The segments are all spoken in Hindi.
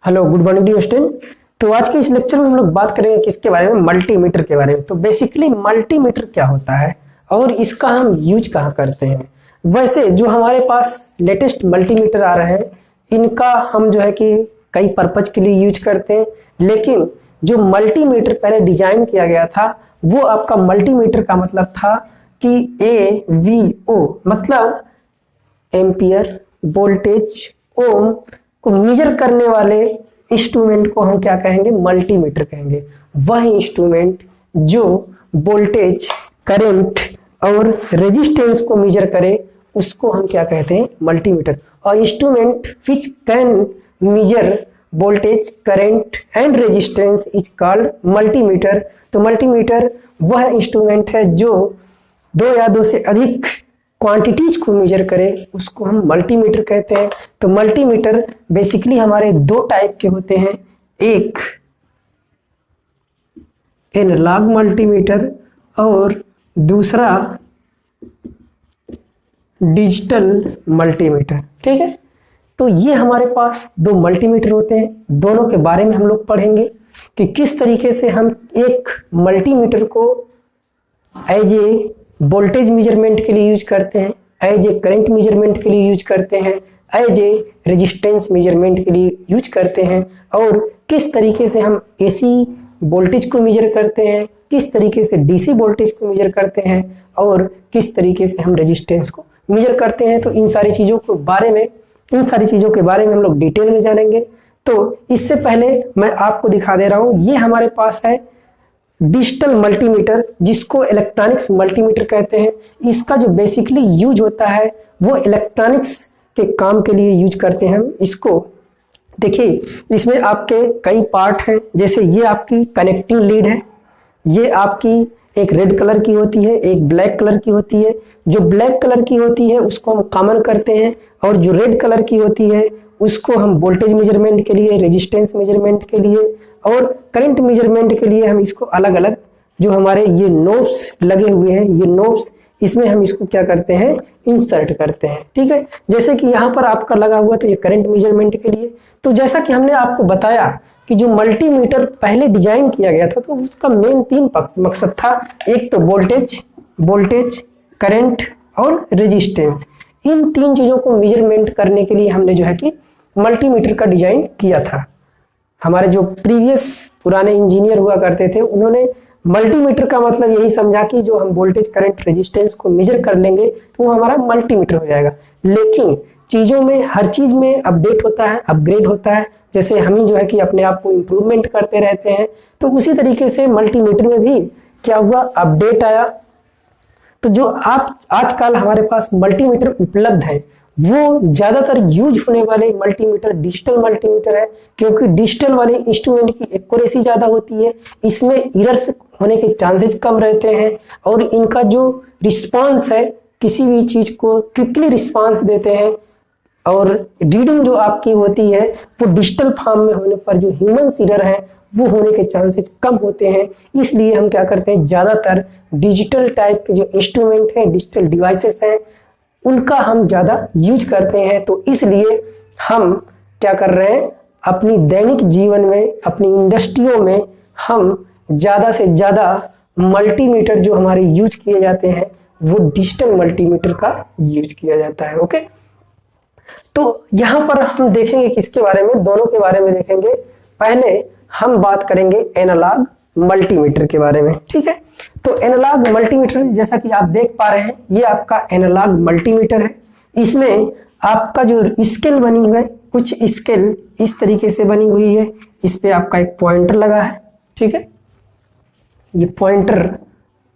Hello, good morning dear student. तो आज के इस लेक्चर में हम लोग बात करेंगे किसके बारे में, मल्टीमीटर के बारे में। तो बेसिकली मल्टीमीटर क्या होता है और इसका हम यूज कहाँ करते हैं। वैसे जो हमारे पास लेटेस्ट मल्टीमीटर आ रहे हैं इनका हम जो है कि कई पर्पज के लिए यूज करते हैं, लेकिन जो मल्टीमीटर पहले डिजाइन किया गया था वो आपका मल्टीमीटर का मतलब था कि AVO मतलब एम्पियर, वोल्टेज, ओम को मेजर करने वाले इंस्ट्रूमेंट को हम क्या कहेंगे, मल्टीमीटर कहेंगे। वह इंस्ट्रूमेंट जो वोल्टेज, करंट और रेजिस्टेंस को मेजर करे उसको हम क्या कहते हैं, मल्टीमीटर। और instrument which can measure voltage, current and resistance is called multimeter. तो मल्टीमीटर वह इंस्ट्रूमेंट है जो दो या दो से अधिक क्वांटिटीज को मेजर करे उसको हम मल्टीमीटर कहते हैं। तो मल्टीमीटर बेसिकली हमारे दो टाइप के होते हैं, एक एनालॉग मल्टीमीटर और दूसरा डिजिटल मल्टीमीटर। ठीक है, तो ये हमारे पास दो मल्टीमीटर होते हैं। दोनों के बारे में हम लोग पढ़ेंगे कि किस तरीके से हम एक मल्टीमीटर को एज ए वोल्टेज मेजरमेंट के लिए यूज करते हैं, एज ए करंट मेजरमेंट के लिए यूज करते हैं, एज ए रेजिस्टेंस मेजरमेंट के लिए यूज करते हैं, और किस तरीके से हम AC वोल्टेज को मेजर करते हैं, किस तरीके से DC वोल्टेज को मेजर करते हैं और किस तरीके से हम रेजिस्टेंस को मेजर करते हैं। तो इन सारी चीज़ों के बारे में हम लोग डिटेल में जानेंगे। तो इससे पहले मैं आपको दिखा दे रहा हूँ, ये हमारे पास है डिजिटल मल्टीमीटर जिसको इलेक्ट्रॉनिक्स मल्टीमीटर कहते हैं। इसका जो बेसिकली यूज होता है वो इलेक्ट्रॉनिक्स के काम के लिए यूज करते हैं हम इसको। देखिए, इसमें आपके कई पार्ट हैं, जैसे ये आपकी कनेक्टिंग लीड है, ये आपकी एक रेड कलर की होती है, एक ब्लैक कलर की होती है। जो ब्लैक कलर की होती है उसको हम कॉमन करते हैं और जो रेड कलर की होती है उसको हम वोल्टेज मेजरमेंट के लिए, रेजिस्टेंस मेजरमेंट के लिए और करंट मेजरमेंट के लिए हम इसको अलग अलग, जो हमारे ये नोब्स लगे हुए हैं, ये नोब्स, इसमें हम इसको क्या करते हैं, इंसर्ट करते हैं। ठीक है, जैसे कि यहाँ पर आपका लगा हुआ तो ये करंट मेजरमेंट के लिए। तो जैसा कि हमने आपको बताया कि जो मल्टीमीटर पहले डिजाइन किया गया था तो उसका मेन तीन मकसद था, एक तो वोल्टेज, करंट और रेजिस्टेंस। इन तीन चीजों को मेजरमेंट करने के लिए हमने जो है कि मल्टीमीटर का डिजाइन किया था। हमारे जो प्रीवियस पुराने इंजीनियर हुआ करते थे उन्होंने मल्टीमीटर का मतलब यही समझा कि जो हम वोल्टेज, करंट, रेजिस्टेंस को मेजर कर लेंगे तो वो हमारा मल्टीमीटर हो जाएगा। लेकिन चीज़ों में, हर चीज़ में अपडेट होता है, अपग्रेड होता है। जैसे हम ही जो है कि अपने आप को इम्प्रूवमेंट करते रहते हैं, तो उसी तरीके से मल्टीमीटर में भी क्या हुआ, अपडेट आया। तो जो आजकल हमारे पास मल्टीमीटर उपलब्ध है वो ज्यादातर यूज होने वाले मल्टीमीटर डिजिटल मल्टीमीटर है, क्योंकि डिजिटल वाले इंस्ट्रूमेंट की एक्यूरेसी ज्यादा होती है, इसमें एरर्स होने के चांसेस कम रहते हैं और इनका जो रिस्पांस है, किसी भी चीज को क्विकली रिस्पांस देते हैं। और रीडिंग जो आपकी होती है वो डिजिटल फॉर्म में होने पर जो ह्यूमन एरर है वो होने के चांसेस कम होते हैं। इसलिए हम क्या करते हैं, ज्यादातर डिजिटल टाइप के जो इंस्ट्रूमेंट हैं, डिजिटल डिवाइसेस हैं, उनका हम ज्यादा यूज करते हैं। तो इसलिए हम क्या कर रहे हैं, अपनी दैनिक जीवन में, अपनी इंडस्ट्रियों में हम ज्यादा से ज्यादा मल्टीमीटर जो हमारे यूज किए जाते हैं वो डिजिटल मल्टीमीटर का यूज किया जाता है। ओके, तो यहाँ पर हम देखेंगे किसके बारे में, दोनों के बारे में देखेंगे। पहले हम बात करेंगे एनालॉग मल्टीमीटर के बारे में। ठीक है, तो एनालॉग मल्टीमीटर जैसा कि आप देख पा रहे हैं ये आपका एनालॉग मल्टीमीटर है। इसमें आपका जो स्केल बनी हुई है, कुछ स्केल इस तरीके से बनी हुई है, इस पे आपका एक पॉइंटर लगा है। ठीक है, ये पॉइंटर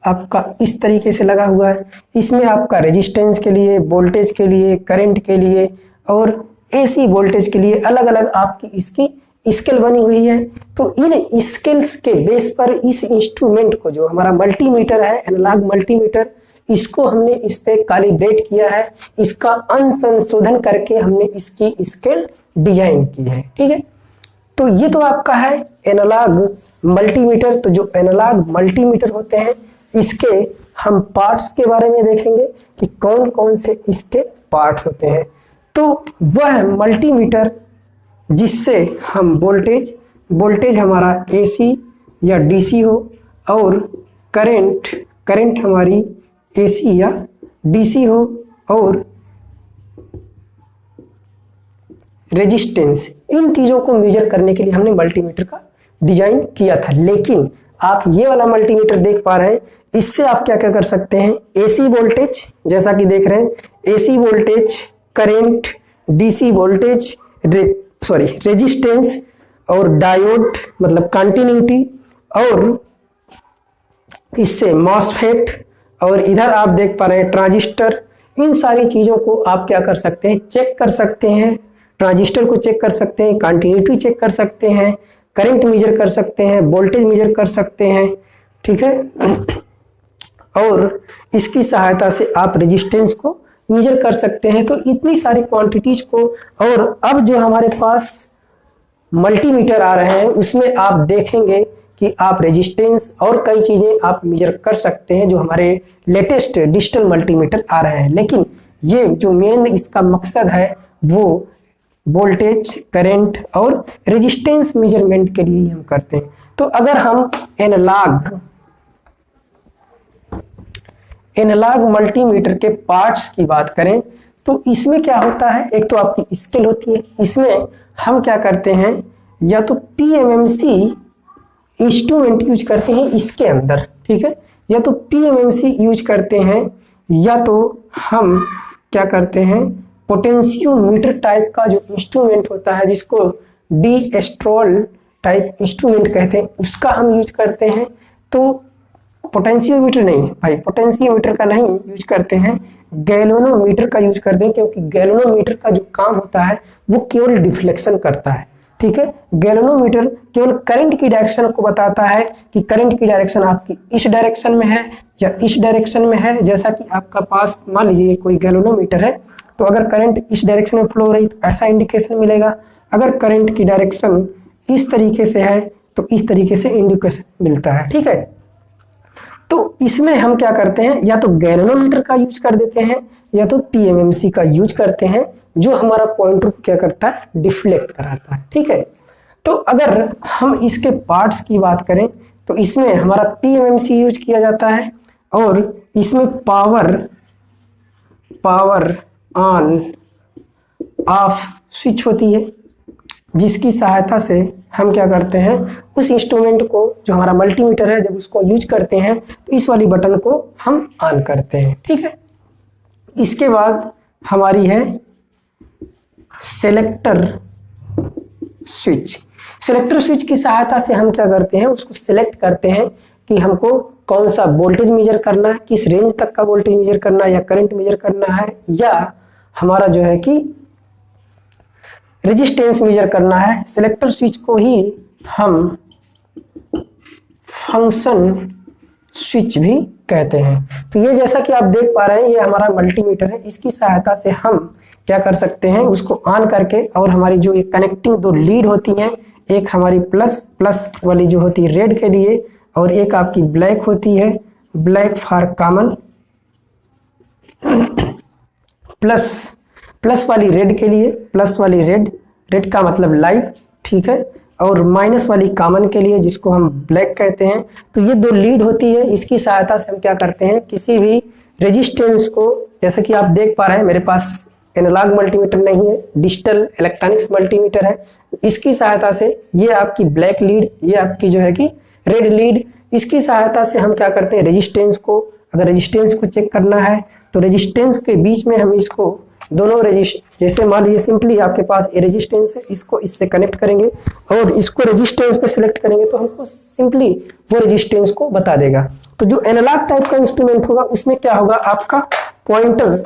आपका इस तरीके से लगा हुआ है। इसमें आपका रेजिस्टेंस के लिए, वोल्टेज के लिए, करंट के लिए और AC वोल्टेज के लिए अलग अलग आपकी इसकी स्केल बनी हुई है। तो इन स्केल्स के बेस पर इस इंस्ट्रूमेंट को, जो हमारा मल्टीमीटर है, एनालॉग मल्टीमीटर, इसको हमने इस पे कैलिब्रेट किया है, इसका अंशंशोधन करके हमने इसकी स्केल डिजाइन की है। ठीक है, तो ये तो आपका है एनालॉग मल्टीमीटर। तो जो एनालॉग मल्टीमीटर होते हैं इसके हम पार्ट्स के बारे में देखेंगे कि कौन कौन से इसके पार्ट होते हैं। तो वह मल्टीमीटर जिससे हम वोल्टेज हमारा AC या DC हो और करंट हमारी AC या DC हो और रेजिस्टेंस, इन चीज़ों को मेजर करने के लिए हमने मल्टीमीटर का डिजाइन किया था। लेकिन आप ये वाला मल्टीमीटर देख पा रहे हैं, इससे आप क्या क्या कर सकते हैं, AC वोल्टेज जैसा कि देख रहे हैं, AC voltage, current, DC voltage, resistance और डायोड मतलब कंटिन्यूटी, और इससे मॉसफेट, और इधर आप देख पा रहे हैं ट्रांजिस्टर। इन सारी चीज़ों को आप क्या कर सकते हैं, चेक कर सकते हैं। ट्रांजिस्टर को चेक कर सकते हैं, कंटिन्यूटी चेक कर सकते हैं, करंट मेजर कर सकते हैं, वोल्टेज मेजर कर सकते हैं, ठीक है। और इसकी सहायता से आप रेजिस्टेंस को मेजर कर सकते हैं। तो इतनी सारी क्वांटिटीज को, और अब जो हमारे पास मल्टीमीटर आ रहे हैं उसमें आप देखेंगे कि आप रेजिस्टेंस और कई चीज़ें आप मेजर कर सकते हैं जो हमारे लेटेस्ट डिजिटल मल्टीमीटर आ रहे हैं। लेकिन ये जो मेन इसका मकसद है वो वोल्टेज, करंट और रेजिस्टेंस मेजरमेंट के लिए ही हम करते हैं। तो अगर हम एनालॉग मल्टीमीटर के पार्ट्स की बात करें तो इसमें क्या होता है, एक तो आपकी स्केल होती है, इसमें हम क्या करते हैं, या तो PMMC इंस्ट्रूमेंट यूज करते हैं इसके अंदर, ठीक है, या तो PMMC यूज करते हैं, या तो हम क्या करते हैं, पोटेंशियोमीटर टाइप का जो इंस्ट्रूमेंट होता है जिसको डी-एस्ट्रॉल टाइप इंस्ट्रूमेंट कहते हैं, उसका हम यूज करते हैं। तो पोटेंशियोमीटर नहीं भाई, पोटेंशियोमीटर का नहीं यूज करते हैं, गैल्वेनोमीटर का यूज करते हैं, क्योंकि गैल्वेनोमीटर का जो काम होता है वो केवल डिफ्लेक्शन करता है, ठीक है। गैल्वेनोमीटर केवल करंट की डायरेक्शन को बताता है कि करंट की डायरेक्शन आपकी इस डायरेक्शन में है या इस डायरेक्शन में है। जैसा कि आपका पास मान लीजिए कोई गैल्वेनोमीटर है, तो अगर करंट इस डायरेक्शन में फ्लो हो रही तो ऐसा इंडिकेशन मिलेगा, अगर करंट की डायरेक्शन इस तरीके से है तो इस तरीके से इंडिकेशन मिलता है, ठीक है। तो इसमें हम क्या करते हैं, या तो गैल्वेनोमीटर का यूज कर देते हैं या तो PMMC का यूज करते हैं, जो हमारा पॉइंटर को क्या करता है, डिफ्लेक्ट कराता है, ठीक है। तो अगर हम इसके पार्ट्स की बात करें तो इसमें हमारा PMMC यूज किया जाता है, और इसमें पावर ऑन ऑफ स्विच होती है, जिसकी सहायता से हम क्या करते हैं, उस इंस्ट्रूमेंट को जो हमारा मल्टीमीटर है जब उसको यूज करते हैं तो इस वाली बटन को हम ऑन करते हैं, ठीक है। इसके बाद हमारी है सेलेक्टर स्विच। सेलेक्टर स्विच की सहायता से हम क्या करते हैं, उसको सिलेक्ट करते हैं कि हमको कौन सा वोल्टेज मेजर करना है, किस रेंज तक का वोल्टेज मेजर करना है, या करंट मेजर करना है, या हमारा जो है कि रेजिस्टेंस मेजर करना है। सेलेक्टर स्विच को ही हम फंक्शन स्विच भी कहते हैं। तो ये जैसा कि आप देख पा रहे हैं ये हमारा मल्टीमीटर है, इसकी सहायता से हम क्या कर सकते हैं, उसको ऑन करके, और हमारी जो ये कनेक्टिंग दो लीड होती हैं, एक हमारी प्लस वाली जो होती है रेड के लिए, और एक आपकी ब्लैक होती है, ब्लैक फॉर कॉमन, प्लस वाली रेड के लिए, प्लस वाली रेड का मतलब लाइट, ठीक है, और माइनस वाली कॉमन के लिए जिसको हम ब्लैक कहते हैं। तो ये दो लीड होती है, इसकी सहायता से हम क्या करते हैं, किसी भी रेजिस्टेंस को, जैसा कि आप देख पा रहे हैं मेरे पास एनालॉग मल्टीमीटर नहीं है, डिजिटल इलेक्ट्रॉनिक्स मल्टीमीटर है, इसकी सहायता से ये आपकी ब्लैक लीड, ये आपकी जो है कि रेड लीड, इसकी सहायता से हम क्या करते हैं, रेजिस्टेंस को, अगर रेजिस्टेंस को चेक करना है तो रेजिस्टेंस के बीच में हम इसको दोनों जैसे मान लीजिए सिंपली आपके पास ये रेजिस्टेंस है, इसको इससे कनेक्ट करेंगे और इसको रेजिस्टेंस पे सिलेक्ट करेंगे तो हमको सिंपली वो रेजिस्टेंस को बता देगा। तो जो एनालॉग टाइप का इंस्ट्रूमेंट होगा उसमें क्या होगा, आपका पॉइंटर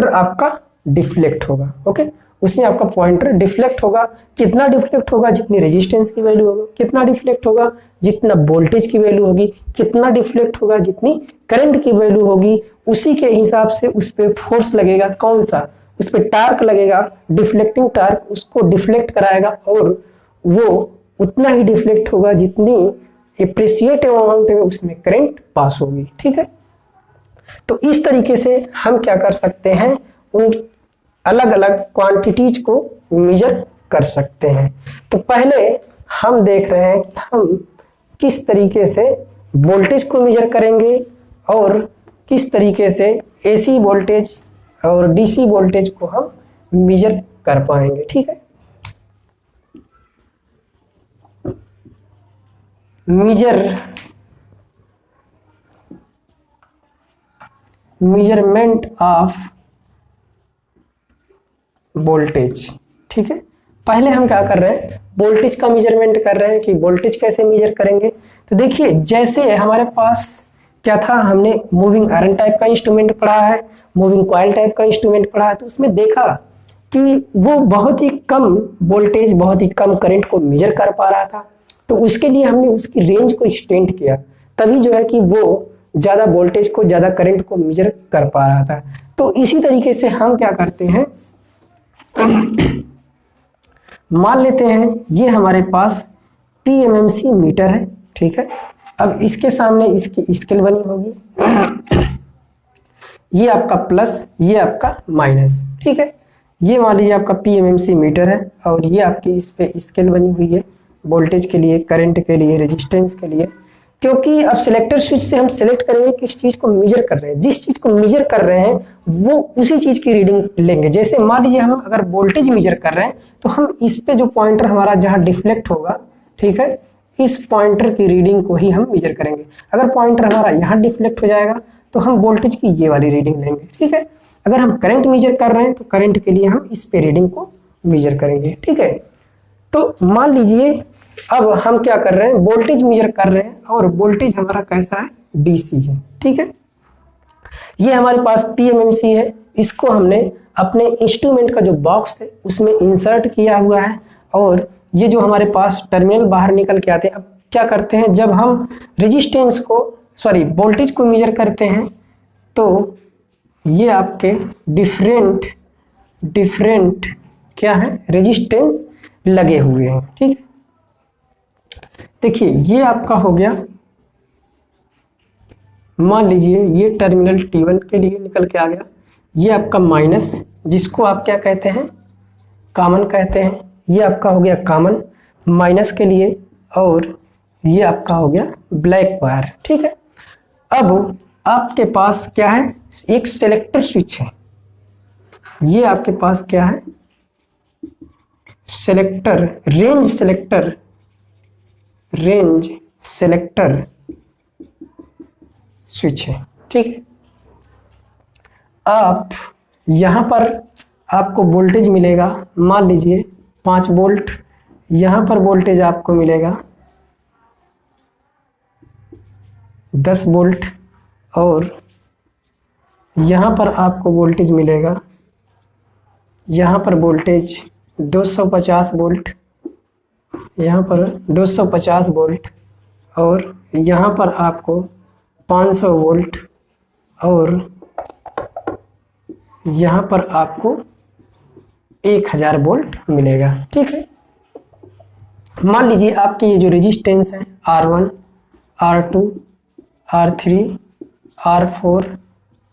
आपका डिफ्लेक्ट होगा, ओके, उसमें आपका पॉइंटर डिफ्लेक्ट होगा। कितना डिफ्लेक्ट होगा, जितनी रेजिस्टेंस की वैल्यू होगी, कितना डिफ्लेक्ट होगा, जितना वोल्टेज की वैल्यू होगी, कितना डिफ्लेक्ट होगा, जितनी करंट की वैल्यू होगी, उसी के हिसाब से उस पर फोर्स लगेगा, कौन सा, उस पर टार्क लगेगा, डिफ्लेक्टिंग टार्क, उसको डिफ्लेक्ट कराएगा और वो उतना ही डिफ्लेक्ट होगा जितनी एप्रिसिएटिव अमाउंट में उसमें करंट पास होगी, ठीक है। तो इस तरीके से हम क्या कर सकते हैं, अलग अलग क्वांटिटीज को मेजर कर सकते हैं। तो पहले हम देख रहे हैं कि हम किस तरीके से वोल्टेज को मेजर करेंगे और किस तरीके से एसी वोल्टेज और डीसी वोल्टेज को हम मेजर कर पाएंगे। ठीक है, मेजरमेंट ऑफ वोल्टेज। ठीक है, पहले हम क्या कर रहे हैं, वोल्टेज का मेजरमेंट कर रहे हैं कि वोल्टेज कैसे मेजर करेंगे। तो देखिए, जैसे हमारे पास क्या था, हमने मूविंग आयरन टाइप का इंस्ट्रूमेंट पढ़ा है, मूविंग कॉइल टाइप का इंस्ट्रूमेंट पढ़ा है, तो उसमें देखा कि वो बहुत ही कम वोल्टेज, बहुत ही कम करंट को मेजर कर पा रहा था। तो उसके लिए हमने उसकी रेंज को एक्सटेंड किया, तभी जो है कि वो ज्यादा वोल्टेज को, ज्यादा करंट को मेजर कर पा रहा था। तो इसी तरीके से हम क्या करते हैं, मान लेते हैं ये हमारे पास PMMC मीटर है। ठीक है, अब इसके सामने इसकी स्केल बनी होगी, ये आपका प्लस, ये आपका माइनस। ठीक है, ये मान लीजिए आपका PMMC मीटर है और ये आपकी इस पे स्केल बनी हुई है वोल्टेज के लिए, करंट के लिए, रेजिस्टेंस के लिए। क्योंकि अब सिलेक्टर स्विच से हम सिलेक्ट करेंगे किस चीज को मेजर कर रहे हैं, जिस चीज को मेजर कर रहे हैं वो उसी चीज की रीडिंग लेंगे। जैसे मान लीजिए हम अगर वोल्टेज मेजर कर रहे हैं तो हम इस पे जो पॉइंटर हमारा जहां डिफ्लेक्ट होगा, ठीक है, इस पॉइंटर की रीडिंग को ही हम मेजर करेंगे। अगर पॉइंटर हमारा यहाँ डिफ्लेक्ट हो जाएगा तो हम वोल्टेज की ये वाली रीडिंग लेंगे। ठीक है, अगर हम करंट मेजर कर रहे हैं तो करंट के लिए हम इस पे रीडिंग को मेजर करेंगे। ठीक है, तो मान लीजिए अब हम क्या कर रहे हैं, वोल्टेज मेजर कर रहे हैं और वोल्टेज हमारा कैसा है, डीसी है। ठीक है, ये हमारे पास PMMC है, इसको हमने अपने इंस्ट्रूमेंट का जो बॉक्स है उसमें इंसर्ट किया हुआ है और ये जो हमारे पास टर्मिनल बाहर निकल के आते हैं। अब क्या करते हैं, जब हम रेजिस्टेंस को, सॉरी, वोल्टेज को मेजर करते हैं तो ये आपके डिफरेंट क्या है, रेजिस्टेंस लगे हुए हैं। ठीक है, देखिए ये आपका हो गया, मान लीजिए ये टर्मिनल T1 के लिए निकल के आ गया, ये आपका माइनस, जिसको आप क्या कहते हैं, कॉमन कहते हैं, ये आपका हो गया कॉमन माइनस के लिए, और ये आपका हो गया ब्लैक वायर। ठीक है, अब आपके पास क्या है, एक सेलेक्टर स्विच है, ये आपके पास क्या है, सेलेक्टर, रेंज सेलेक्टर स्विच है। ठीक है, आप यहां पर आपको वोल्टेज मिलेगा, मान लीजिए 5 वोल्ट, यहां पर वोल्टेज आपको मिलेगा 10 वोल्ट और यहां पर आपको वोल्टेज मिलेगा, यहां पर वोल्टेज 250 वोल्ट, यहाँ पर 250 वोल्ट और यहाँ पर आपको 500 वोल्ट और यहाँ पर आपको 1000 वोल्ट मिलेगा। ठीक है, मान लीजिए आपके ये जो रेजिस्टेंस है R1, R2, R3, R4,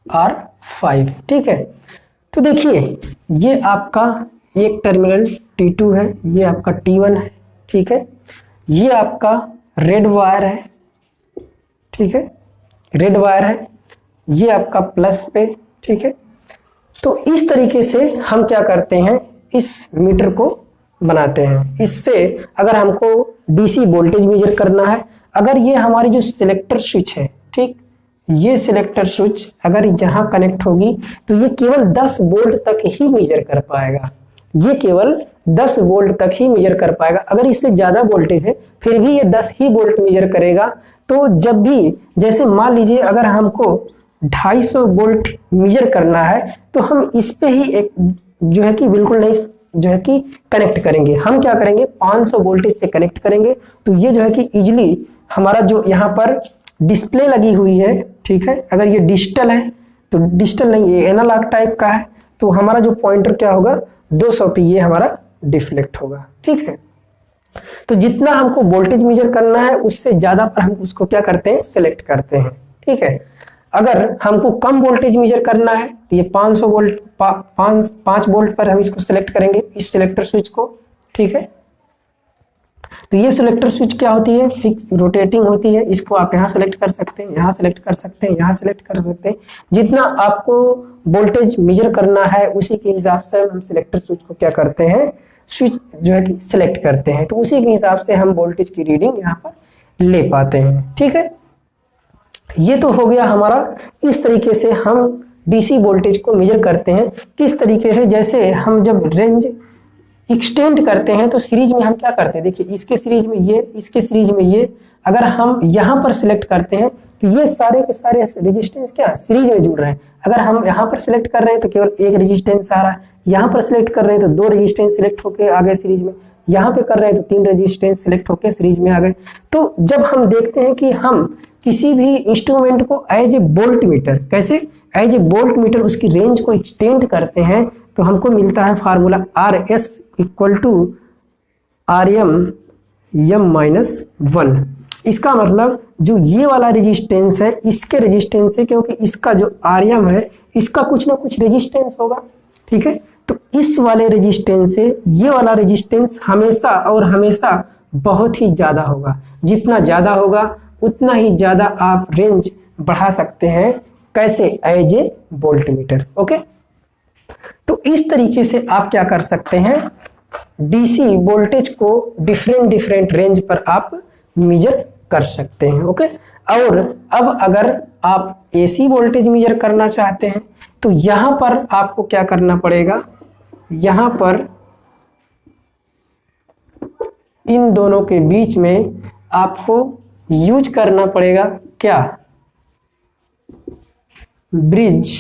R5। ठीक है, तो देखिए ये आपका एक टर्मिनल T2 है, ये आपका T1 है। ठीक है, ये आपका रेड वायर है। ठीक है, रेड वायर है, ये आपका प्लस पे। ठीक है, तो इस तरीके से हम क्या करते हैं, इस मीटर को बनाते हैं। इससे अगर हमको डीसी वोल्टेज मेजर करना है, अगर ये हमारी जो सिलेक्टर स्विच है, ठीक, ये सिलेक्टर स्विच अगर यहाँ कनेक्ट होगी तो ये केवल 10 वोल्ट तक ही मेजर कर पाएगा, ये केवल 10 वोल्ट तक ही मेजर कर पाएगा। अगर इससे ज्यादा वोल्टेज है फिर भी ये 10 ही वोल्ट मेजर करेगा। तो जब भी, जैसे मान लीजिए अगर हमको 250 वोल्ट मेजर करना है तो हम इस पे ही एक जो है कि बिल्कुल नहीं जो है कि कनेक्ट करेंगे। हम क्या करेंगे, 500 वोल्टेज से कनेक्ट करेंगे। तो ये जो है कि इजिली हमारा जो यहाँ पर डिस्प्ले लगी हुई है, ठीक है, अगर ये डिजिटल है तो डिजिटल नहीं, ये एनालॉग टाइप का है, तो हमारा जो पॉइंटर क्या होगा 200 पे ये हमारा डिफ्लेक्ट होगा। ठीक है, तो जितना हमको वोल्टेज मेजर करना है उससे ज्यादा पर हम उसको क्या करते हैं, सिलेक्ट करते हैं। ठीक है, अगर हमको कम वोल्टेज मेजर करना है तो ये 500 वोल्ट 5 वोल्ट पर हम इसको सिलेक्ट करेंगे, इस सिलेक्टर स्विच को। ठीक है, तो ये सिलेक्टर स्विच क्या होती है, फिक्स रोटेटिंग होती है। इसको आप यहाँ सेलेक्ट कर सकते हैं, यहाँ सेलेक्ट कर सकते हैं, यहाँ सेलेक्ट कर सकते हैं। जितना आपको वोल्टेज मेजर करना है उसी के हिसाब से हम सिलेक्टर स्विच को क्या करते हैं, स्विच जो है कि सिलेक्ट करते हैं, तो उसी के हिसाब से हम वोल्टेज की रीडिंग यहाँ पर ले पाते हैं। ठीक है, ये तो हो गया हमारा, इस तरीके से हम डीसी वोल्टेज को मेजर करते हैं। किस तरीके से, जैसे हम जब रेंज एक्सटेंड करते हैं तो सीरीज में हम क्या करते हैं, देखिए इसके सीरीज में ये, इसके सीरीज में ये, अगर हम यहाँ पर सिलेक्ट करते हैं तो ये सारे के सारे रेजिस्टेंस क्या सीरीज में जुड़ रहे हैं। अगर हम यहाँ पर सिलेक्ट कर रहे हैं तो केवल एक रेजिस्टेंस आ रहा है, यहाँ पर सिलेक्ट कर रहे हैं तो 2 रेजिस्टेंस सिलेक्ट होकर आ गए सीरीज में, यहाँ पे कर रहे हैं तो 3 रेजिस्टेंस सिलेक्ट होकर सीरीज में आ गए। तो जब हम देखते हैं कि हम किसी भी इंस्ट्रूमेंट को एज ए वोल्ट मीटर, कैसे एज ए वोल्ट मीटर उसकी रेंज को एक्सटेंड करते हैं तो हमको मिलता है formula RS equal to RM M-1। इसका मतलब जो ये वाला रेजिस्टेंस है इसके रेजिस्टेंस है, क्योंकि इसका जो RM है इसका कुछ ना कुछ रेजिस्टेंस होगा। ठीक है, तो इस वाले रेजिस्टेंस से ये वाला रेजिस्टेंस हमेशा और हमेशा बहुत ही ज्यादा होगा। जितना ज्यादा होगा उतना ही ज्यादा आप रेंज बढ़ा सकते हैं। कैसे, as a volt meter. Okay, तो इस तरीके से आप क्या कर सकते हैं, डीसी वोल्टेज को डिफरेंट रेंज पर आप मेजर कर सकते हैं। ओके, और अब अगर आप एसी वोल्टेज मेजर करना चाहते हैं तो यहां पर आपको क्या करना पड़ेगा, यहां पर इन दोनों के बीच में आपको यूज करना पड़ेगा क्या, ब्रिज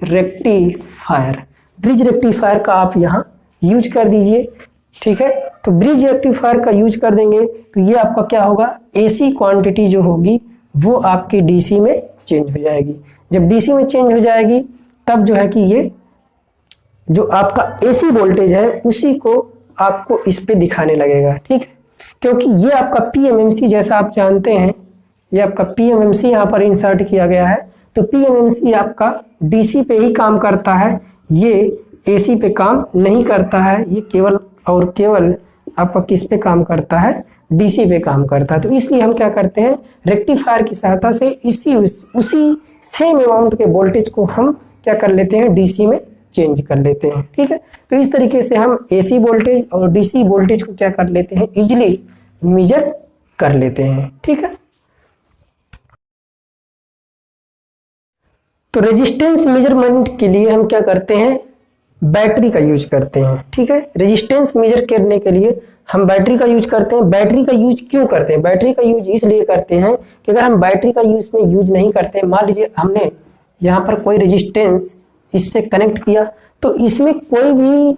रेक्टिफायर। ब्रिज रेक्टिफायर का आप यहाँ यूज कर दीजिए। ठीक है, तो ब्रिज रेक्टिफायर का यूज कर देंगे तो ये आपका क्या होगा, एसी क्वांटिटी जो होगी वो आपकी डीसी में चेंज हो जाएगी। जब डीसी में चेंज हो जाएगी तब जो है कि ये जो आपका एसी वोल्टेज है उसी को आपको इस पे दिखाने लगेगा। ठीक है, क्योंकि ये आपका पीएमएमसी, जैसा आप जानते हैं ये आपका पीएमएमसी यहाँ पर इंसर्ट किया गया है। तो पीएमएमसी आपका डीसी पे ही काम करता है, ये एसी पे काम नहीं करता है। ये केवल और केवल आपका किस पे काम करता है, डीसी पे काम करता है। तो इसलिए हम क्या करते हैं, रेक्टिफायर की सहायता से उसी सेम अमाउंट के वोल्टेज को हम क्या कर लेते हैं, डीसी में चेंज कर लेते हैं। ठीक है, तो इस तरीके से हम एसी वोल्टेज और डीसी वोल्टेज को क्या कर लेते हैं, इजिली मेजर कर लेते हैं। ठीक है, तो रेजिस्टेंस मेजरमेंट के लिए हम क्या करते हैं, बैटरी का यूज करते हैं। ठीक है, रेजिस्टेंस मेजर करने के लिए हम बैटरी का यूज करते हैं। बैटरी का यूज क्यों करते हैं, बैटरी का यूज इसलिए करते हैं कि अगर हम बैटरी का यूज नहीं करते, मान लीजिए हमने यहाँ पर कोई रेजिस्टेंस इससे कनेक्ट किया तो इसमें कोई भी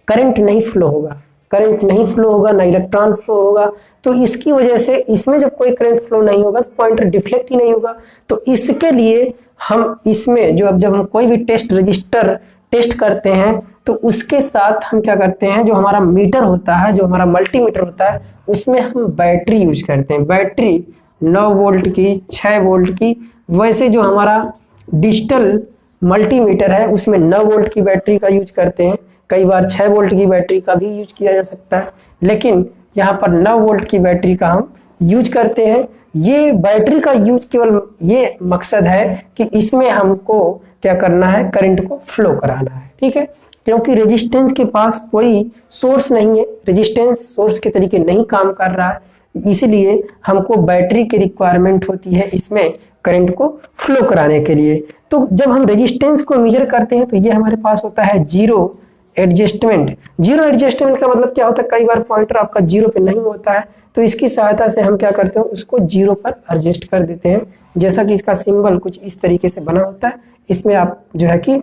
करंट नहीं फ्लो होगा, ना इलेक्ट्रॉन फ्लो होगा। तो इसकी वजह से इसमें जब कोई करंट फ्लो नहीं होगा तो पॉइंटर डिफ्लेक्ट ही नहीं होगा। तो इसके लिए हम इसमें जो जब हम कोई भी रजिस्टर टेस्ट करते हैं तो उसके साथ हम क्या करते हैं, जो हमारा मीटर होता है, जो हमारा मल्टीमीटर होता है, उसमें हम बैटरी यूज करते हैं। बैटरी 9 वोल्ट की, 6 वोल्ट की। वैसे जो हमारा डिजिटल मल्टीमीटर है उसमें 9 वोल्ट की बैटरी का यूज करते हैं, कई बार 6 वोल्ट की बैटरी का भी यूज किया जा सकता है, लेकिन यहाँ पर 9 वोल्ट की बैटरी का हम यूज करते हैं। ये बैटरी का यूज केवल ये मकसद है कि इसमें हमको क्या करना है, करंट को फ्लो कराना है। ठीक है, क्योंकि रेजिस्टेंस के पास कोई सोर्स नहीं है, रेजिस्टेंस सोर्स के तरीके नहीं काम कर रहा है, इसलिए हमको बैटरी की रिक्वायरमेंट होती है इसमें करंट को फ्लो कराने के लिए। तो जब हम रेजिस्टेंस को मेजर करते हैं तो ये हमारे पास होता है जीरो एडजस्टमेंट। जीरो एडजस्टमेंट का मतलब क्या होता है, कई बार पॉइंटर आपका जीरो पे नहीं होता है, तो इसकी सहायता से हम क्या करते हैं, उसको जीरो पर एडजस्ट कर देते हैं। जैसा कि इसका सिंबल कुछ इस तरीके से बना होता है, इसमें आप जो है कि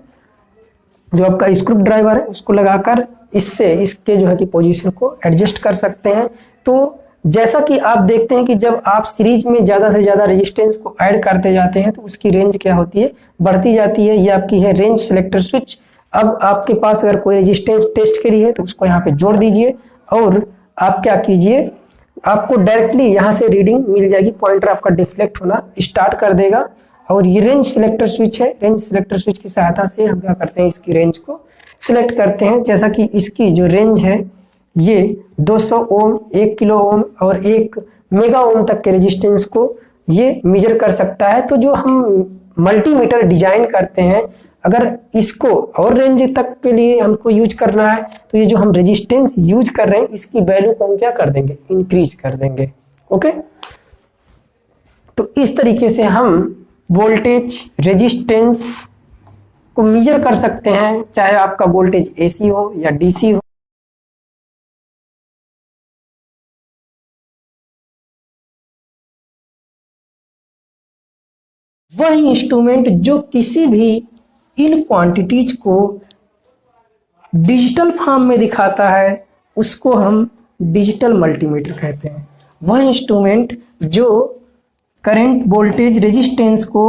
जो आपका स्क्रू ड्राइवर है उसको लगाकर इससे इसके जो है कि पोजीशन को एडजस्ट कर सकते हैं। तो जैसा कि आप देखते हैं कि जब आप सीरीज में ज़्यादा से ज़्यादा रेजिस्टेंस को ऐड करते जाते हैं तो उसकी रेंज क्या होती है, बढ़ती जाती है। ये आपकी है रेंज सिलेक्टर स्विच। अब आपके पास अगर कोई रेजिस्टेंस टेस्ट के लिए है तो उसको यहाँ पे जोड़ दीजिए और आप क्या कीजिए, आपको डायरेक्टली यहाँ से रीडिंग मिल जाएगी, पॉइंटर आपका डिफ्लेक्ट होना स्टार्ट कर देगा। और ये रेंज सिलेक्टर स्विच है, रेंज सिलेक्टर स्विच की सहायता से हम क्या करते हैं, इसकी रेंज को सिलेक्ट करते हैं। जैसा कि इसकी जो रेंज है ये 200 ओम, 1 किलो ओम और 1 मेगा ओम तक के रेजिस्टेंस को ये मेजर कर सकता है। तो जो हम मल्टीमीटर डिजाइन करते हैं, अगर इसको और रेंज तक के लिए हमको यूज करना है तो ये जो हम रेजिस्टेंस यूज कर रहे हैं इसकी वैल्यू को हम क्या कर देंगे, इंक्रीज कर देंगे। ओके, तो इस तरीके से हम वोल्टेज रेजिस्टेंस को मेजर कर सकते हैं, चाहे आपका वोल्टेज एसी हो या डीसी हो। वह इंस्ट्रूमेंट जो किसी भी इन क्वांटिटीज को डिजिटल फॉर्म में दिखाता है उसको हम डिजिटल मल्टीमीटर कहते हैं। वह इंस्ट्रूमेंट जो करंट, वोल्टेज, रेजिस्टेंस को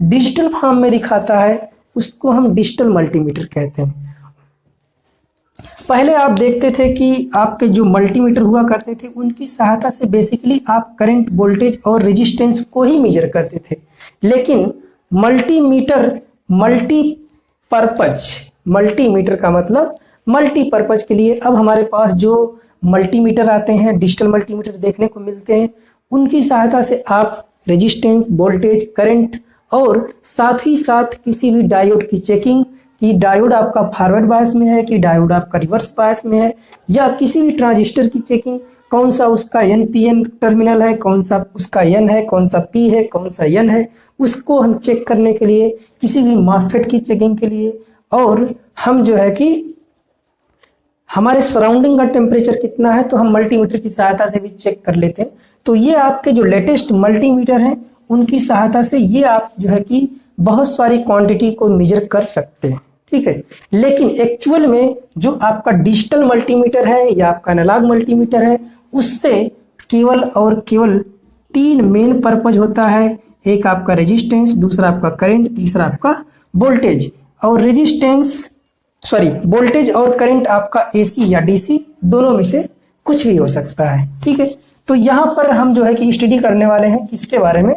डिजिटल फॉर्म में दिखाता है उसको हम डिजिटल मल्टीमीटर कहते हैं। पहले आप देखते थे कि आपके जो मल्टीमीटर हुआ करते थे उनकी सहायता से बेसिकली आप करंट, वोल्टेज और रेजिस्टेंस को ही मेजर करते थे, लेकिन मल्टीमीटर मल्टीपर्पज, मल्टीमीटर का मतलब मल्टीपर्पज के लिए अब हमारे पास जो मल्टीमीटर आते हैं, डिजिटल मल्टीमीटर देखने को मिलते हैं, उनकी सहायता से आप रेजिस्टेंस, वोल्टेज, करंट और साथ ही साथ किसी भी डायोड की चेकिंग कि डायोड आपका फॉरवर्ड बायस में है कि डायोड आपका रिवर्स बायस में है, या किसी भी ट्रांजिस्टर की चेकिंग, कौन सा उसका NPN टर्मिनल है, कौन सा उसका N है, कौन सा P है, कौन सा N है, उसको हम चेक करने के लिए, किसी भी मॉसफेट की चेकिंग के लिए, और हम जो है कि हमारे सराउंडिंग का टेम्परेचर कितना है तो हम मल्टीमीटर की सहायता से भी चेक कर लेते हैं। तो ये आपके जो लेटेस्ट मल्टीमीटर हैं उनकी सहायता से ये आप जो है कि बहुत सारी क्वांटिटी को मेजर कर सकते हैं, ठीक है। लेकिन एक्चुअल में जो आपका डिजिटल मल्टीमीटर है या आपका एनालॉग मल्टीमीटर है उससे केवल और केवल 3 मेन पर्पज होता है। एक आपका रेजिस्टेंस, दूसरा आपका करंट, तीसरा आपका वोल्टेज। और वोल्टेज और करंट आपका AC या DC दोनों में से कुछ भी हो सकता है, ठीक है। तो यहाँ पर हम जो है कि स्टडी करने वाले हैं किसके बारे में,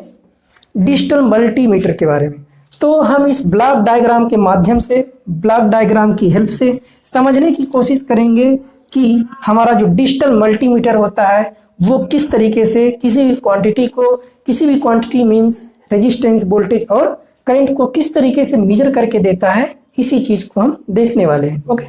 डिजिटल मल्टीमीटर के बारे में। तो हम इस ब्लॉक डायग्राम के माध्यम से, ब्लॉक डायग्राम की हेल्प से समझने की कोशिश करेंगे कि हमारा जो डिजिटल मल्टीमीटर होता है वो किस तरीके से किसी भी क्वांटिटी मींस रेजिस्टेंस, वोल्टेज और करंट को किस तरीके से मेजर करके देता है, इसी चीज को हम देखने वाले हैं। ओके,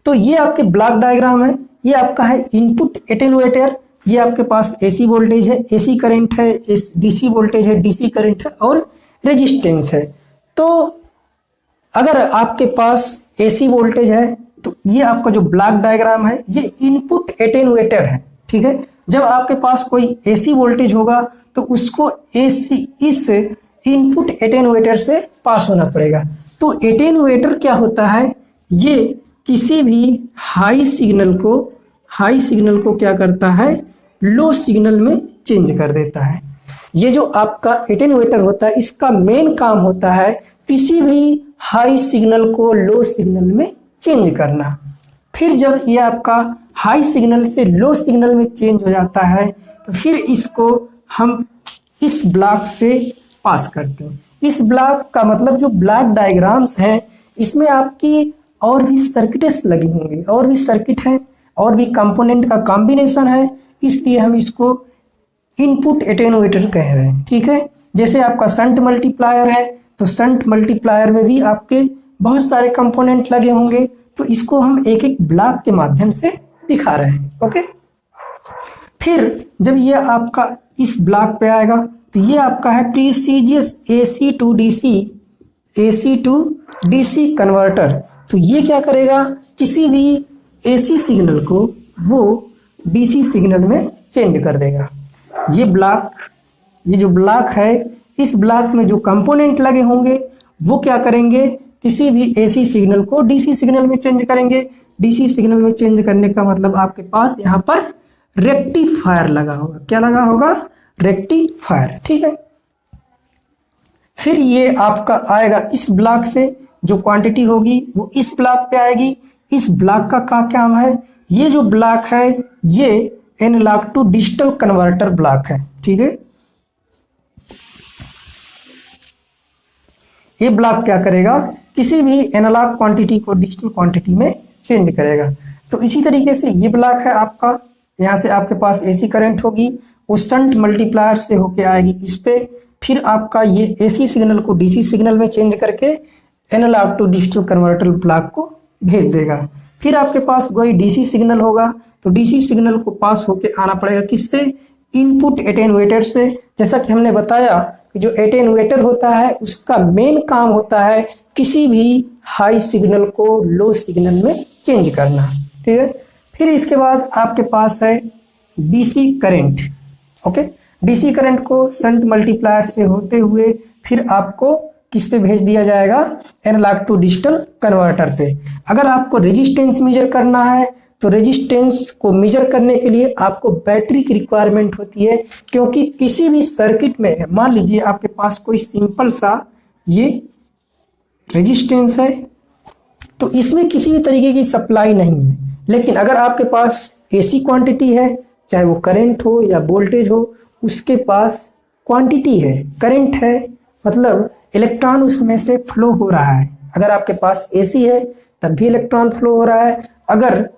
तो ये आपके ब्लॉक डायग्राम है। ये आपका है इनपुट एटेन्यूएटर, ये आपके पास AC वोल्टेज है, AC करंट है, DC वोल्टेज है, DC करंट है और रेजिस्टेंस है। तो अगर आपके पास AC वोल्टेज है तो ये आपका जो ब्लॉक डायग्राम है ये इनपुट एटेन्यूएटर है, ठीक है। जब आपके पास कोई AC वोल्टेज होगा तो उसको इस इनपुट एटेन्यूएटर से पास होना पड़ेगा। तो एटेन्यूएटर क्या होता है, ये किसी भी हाई सिग्नल को क्या करता है, लो सिग्नल में चेंज कर देता है। ये जो आपका एटेन्यूएटर होता है इसका मेन काम होता है किसी भी हाई सिग्नल को लो सिग्नल में चेंज करना। फिर जब ये आपका हाई सिग्नल से लो सिग्नल में चेंज हो जाता है तो फिर इसको हम इस ब्लॉक से पास करते हैं। इस ब्लॉक का मतलब जो ब्लॉक डायग्राम्स हैं इसमें आपकी और भी सर्किट्स लगी होंगी, और भी सर्किट है और भी कंपोनेंट का कॉम्बिनेशन है, इसलिए हम इसको इनपुट एटेन्यूएटर कह रहे हैं, ठीक है। जैसे आपका शंट मल्टीप्लायर है तो शंट मल्टीप्लायर में भी आपके बहुत सारे कंपोनेंट लगे होंगे, तो इसको हम एक एक ब्लॉक के माध्यम से दिखा रहे हैं। ओके, फिर जब ये आपका इस ब्लॉक पे आएगा तो ये आपका है प्रीसीजियस AC टू DC कन्वर्टर। तो ये क्या करेगा, किसी भी AC सिग्नल को वो DC सिग्नल में चेंज कर देगा। ये जो ब्लॉक है, इस ब्लॉक में जो कंपोनेंट लगे होंगे वो क्या करेंगे, किसी भी AC सिग्नल को DC सिग्नल में चेंज करेंगे। DC सिग्नल में चेंज करने का मतलब आपके पास यहाँ पर रेक्टिफायर लगा होगा। क्या लगा होगा, रेक्टिफायर, ठीक है। फिर ये आपका आएगा इस ब्लॉक से, जो क्वांटिटी होगी वो इस ब्लॉक पे आएगी। इस ब्लॉक का क्या काम है, ये जो ब्लॉक है ये analog to digital converter block है, ठीक है। ये ब्लॉक क्या करेगा, किसी भी एनालॉग क्वांटिटी को डिजिटल क्वांटिटी में चेंज करेगा। तो इसी तरीके से ये ब्लॉक है आपका, यहाँ से आपके पास एसी करंट होगी, वो शंट मल्टीप्लायर से होके आएगी इस पे, फिर आपका ये एसी सिग्नल को डीसी सिग्नल में चेंज करके analog to digital converter block को भेज देगा। फिर आपके पास कोई डीसी सिग्नल होगा, तो डीसी सिग्नल को पास होके आना पड़ेगा किससे, इनपुट एटेन्यूएटर से। जैसा कि हमने बताया कि जो एटेन्यूएटर होता है उसका मेन काम होता है किसी भी हाई सिग्नल को लो सिग्नल में चेंज करना, ठीक है। फिर इसके बाद आपके पास है DC current, okay. DC current को शंट मल्टीप्लायर से होते हुए फिर आपको किस पे भेज दिया जाएगा, एनालॉग टू डिजिटल कन्वर्टर पे। अगर आपको रेजिस्टेंस मेजर करना है तो रेजिस्टेंस को मेजर करने के लिए आपको बैटरी की रिक्वायरमेंट होती है, क्योंकि किसी भी सर्किट में मान लीजिए आपके पास कोई सिंपल सा ये रेजिस्टेंस है, तो इसमें किसी भी तरीके की सप्लाई नहीं है। लेकिन अगर आपके पास एसी क्वांटिटी है, चाहे वो करंट हो या वोल्टेज हो, उसके पास क्वांटिटी है, करंट है, मतलब इलेक्ट्रॉन उसमें से फ्लो हो रहा है। अगर आपके पास एसी है तब भी इलेक्ट्रॉन फ्लो हो रहा है, अगर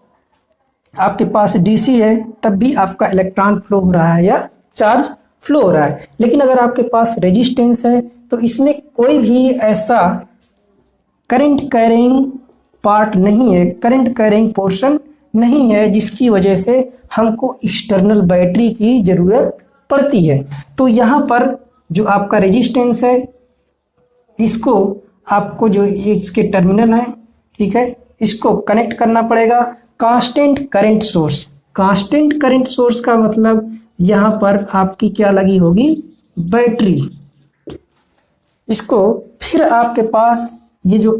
आपके पास डीसी है तब भी आपका इलेक्ट्रॉन फ्लो हो रहा है या चार्ज फ्लो हो रहा है। लेकिन अगर आपके पास रेजिस्टेंस है तो इसमें कोई भी ऐसा करंट कैरिंग पार्ट नहीं है, करंट कैरिंग पोर्शन नहीं है, जिसकी वजह से हमको एक्सटर्नल बैटरी की ज़रूरत पड़ती है। तो यहाँ पर जो आपका रेजिस्टेंस है, इसको आपको जो ये इसके टर्मिनल है, ठीक है, इसको कनेक्ट करना पड़ेगा constant current source. Constant current source का मतलब यहाँ पर आपकी क्या लगी होगी, बैटरी। इसको फिर आपके पास ये जो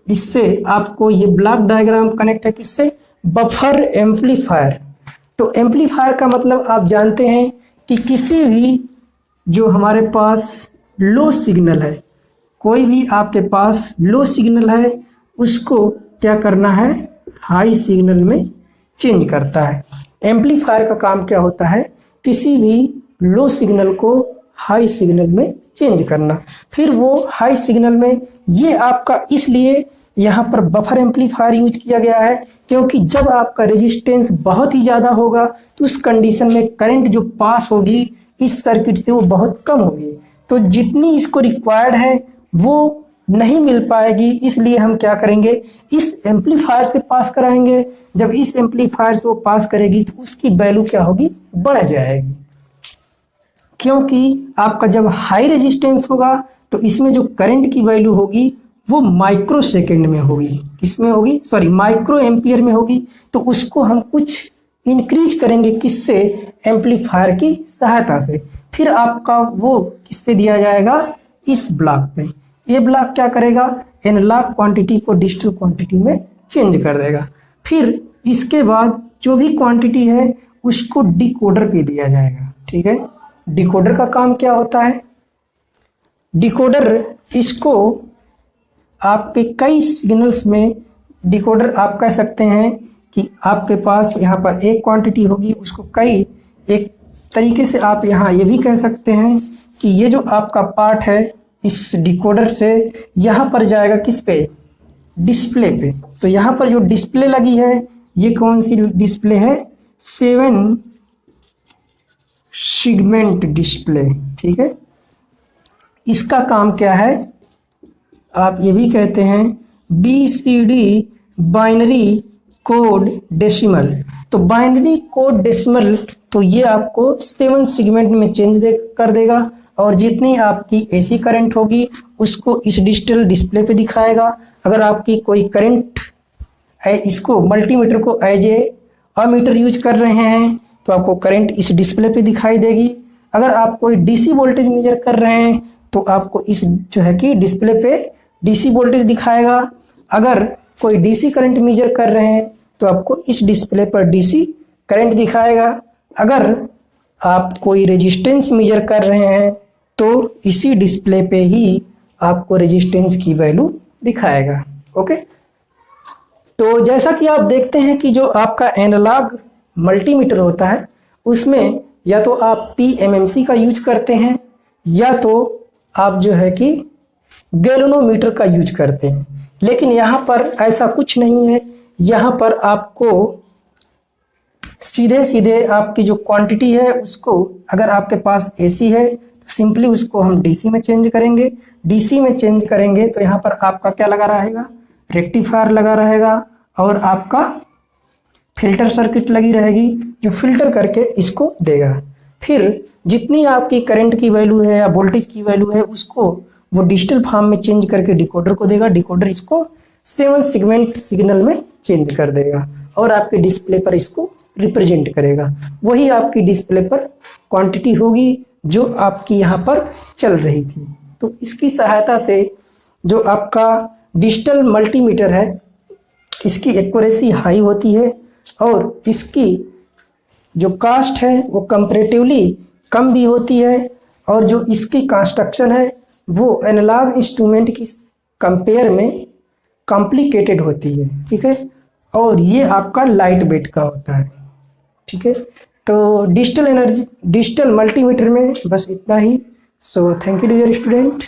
इससे आपको ये ब्लॉक डायग्राम कनेक्ट है किससे, बफर एम्पलीफायर। तो एम्पलीफायर का मतलब आप जानते हैं कि किसी भी जो हमारे पास लो सिग्नल है, कोई भी आपके पास लो सिग्नल है, उसको क्या करना है, हाई सिग्नल में चेंज करता है। एम्पलीफायर का काम क्या होता है, किसी भी लो सिग्नल को हाई सिग्नल में चेंज करना। फिर वो हाई सिग्नल में, ये आपका इसलिए यहाँ पर बफर एम्पलीफायर यूज किया गया है, क्योंकि जब आपका रेजिस्टेंस बहुत ही ज़्यादा होगा तो उस कंडीशन में करंट जो पास होगी इस सर्किट से वो बहुत कम होगी, तो जितनी इसको रिक्वायर्ड है वो नहीं मिल पाएगी। इसलिए हम क्या करेंगे, इस एम्पलीफायर से पास कराएंगे। जब इस एम्पलीफायर से वो पास करेगी तो उसकी वैल्यू क्या होगी, बढ़ जाएगी, क्योंकि आपका जब हाई रेजिस्टेंस होगा तो इसमें जो करंट की वैल्यू होगी वो माइक्रो सेकेंड में होगी, किसमें होगी, सॉरी माइक्रो एम्पियर में होगी। तो उसको हम कुछ इंक्रीज करेंगे किससे, एम्पलीफायर की सहायता से। फिर आपका वो किस पे दिया जाएगा, इस ब्लॉक पे। ये ब्लॉक क्या करेगा, एनालॉग क्वांटिटी को डिजिटल क्वांटिटी में चेंज कर देगा। फिर इसके बाद जो भी क्वांटिटी है उसको डिकोडर पे दिया जाएगा, ठीक है। डिकोडर का काम क्या होता है, डिकोडर इसको आपके कई सिग्नल्स में, डिकोडर आप कह सकते हैं कि आपके पास यहाँ पर एक क्वांटिटी होगी, उसको कई एक तरीके से आप यहाँ ये भी कह सकते हैं कि ये जो आपका पार्ट है इस डिकोडर से यहाँ पर जाएगा किस पे, डिस्प्ले पे। तो यहाँ पर जो डिस्प्ले लगी है ये कौन सी डिस्प्ले है, 7 सेगमेंट डिस्प्ले, ठीक है। इसका काम क्या है, आप ये भी कहते हैं BCD बाइनरी कोड डेसिमल। तो बाइनरी कोड डेसिमल, तो ये आपको 7 सेगमेंट में चेंज कर देगा, और जितनी आपकी एसी करंट होगी उसको इस डिजिटल डिस्प्ले पे दिखाएगा। अगर आपकी कोई करंट है, इसको मल्टीमीटर को एज ए अमीटर यूज कर रहे हैं तो आपको करंट इस डिस्प्ले पे दिखाई देगी। अगर आप कोई डीसी वोल्टेज मेजर कर रहे हैं तो आपको इस जो है कि डिस्प्ले पे डीसी वोल्टेज दिखाएगा। अगर कोई डीसी करंट मेजर कर रहे हैं तो आपको इस डिस्प्ले पर डीसी करंट दिखाएगा। अगर आप कोई रेजिस्टेंस मेजर कर रहे हैं तो इसी डिस्प्ले पे ही आपको रेजिस्टेंस की वैल्यू दिखाएगा, ओके। तो जैसा कि आप देखते हैं कि जो आपका एनालॉग मल्टीमीटर होता है उसमें या तो आप PMMC का यूज करते हैं या तो आप जो है कि गैलोनोमीटर का यूज करते हैं। लेकिन यहाँ पर ऐसा कुछ नहीं है, यहाँ पर आपको सीधे सीधे आपकी जो क्वांटिटी है उसको, अगर आपके पास AC है तो सिंपली उसको हम DC में चेंज करेंगे। DC में चेंज करेंगे तो यहाँ पर आपका क्या लगा रहेगा, रेक्टिफायर लगा रहेगा और आपका फिल्टर सर्किट लगी रहेगी जो फिल्टर करके इसको देगा। फिर जितनी आपकी करंट की वैल्यू है या वोल्टेज की वैल्यू है उसको वो डिजिटल फॉर्म में चेंज करके डिकोडर को देगा। डिकोडर इसको 7 सेगमेंट सिग्नल में चेंज कर देगा और आपके डिस्प्ले पर इसको रिप्रेजेंट करेगा। वही आपकी डिस्प्ले पर क्वांटिटी होगी जो आपकी यहाँ पर चल रही थी। तो इसकी सहायता से जो आपका डिजिटल मल्टीमीटर है इसकी एक्यूरेसी हाई होती है और इसकी जो कास्ट है वो कंपैरेटिवली कम भी होती है और जो इसकी कंस्ट्रक्शन है वो एनालॉग इंस्ट्रूमेंट की कंपेयर में कॉम्प्लिकेटेड होती है। ठीक है, और ये आपका लाइट वेट का होता है। ठीक है, तो डिजिटल मल्टीमीटर में बस इतना ही। So thank you dear student.